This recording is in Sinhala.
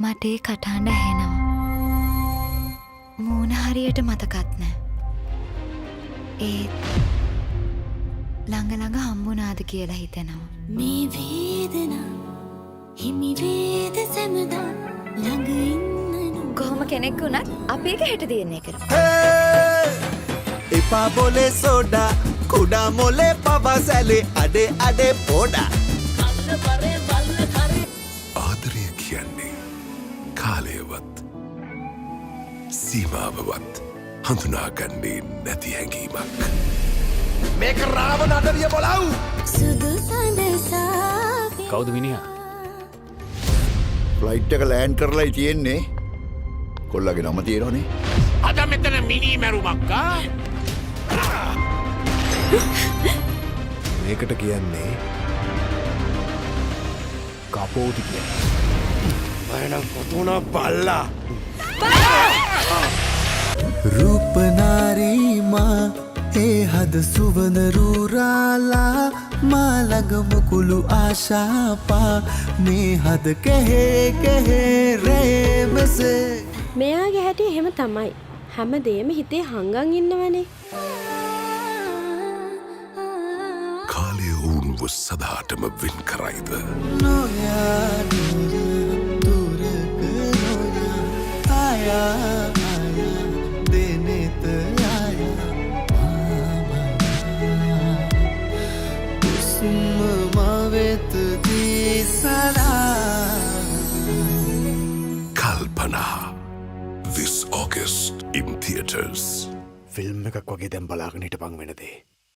මට ඒ කටහඬ ඇහෙනවා. මූණ හරියට මතකත් නෑ. ඒත් ළඟ ළඟ හම්බුණාද කියලා හිතෙනවා. මේ වේදනා හිමි වේද සැමදා ළඟ ඉන්නනු කොහොම කෙනෙක් වුණත් අපි එක හෙට දියන්නේ කරමු. එපා බොලේ සෝඩා කුඩා මොලේ පවසැලේ අඩේ අඩේ පොඩා ආදරය කියන්නේ කාලයවත් සීමාවවත් හඳුනාගන්නේ නැති හැඟීමක්. මේක රාවණ අඩරිය බොලව්! සුදු සඳසාවි කවුද මිනිහා? ෆ්ලයිට් එක ලෑන්ඩ් කරලායි තියෙන්නේ. කොල්ලගේ නම තියෙනවනේ. අද මෙතන මිනි මැරුමක්කා? මේකට කියන්නේ කපෝටි කියන්නේ. මයනම් කොතුනා බල්ලා රූපනාරීමා ඒ හද සුවනරුරාලා මාළඟ මුකුළු ආශාපා මේ හද කෙහේ කෙහේ රේමසේ මෙයාගේ හැටි එහෙම තමයි. හැමදේම හිතේ හංගන් ඉන්නවනේ. කාලය ඔවුන්ව සදාටම වෙන් කරයිද? නොයා දුරක නොයා ආයා දෙනෙත ආයා උස්ම මවෙත දිසලා කල්පනා this August in theaters. Film එකක් වගේ දැන් බලාගෙන හිටපන් වෙන දේ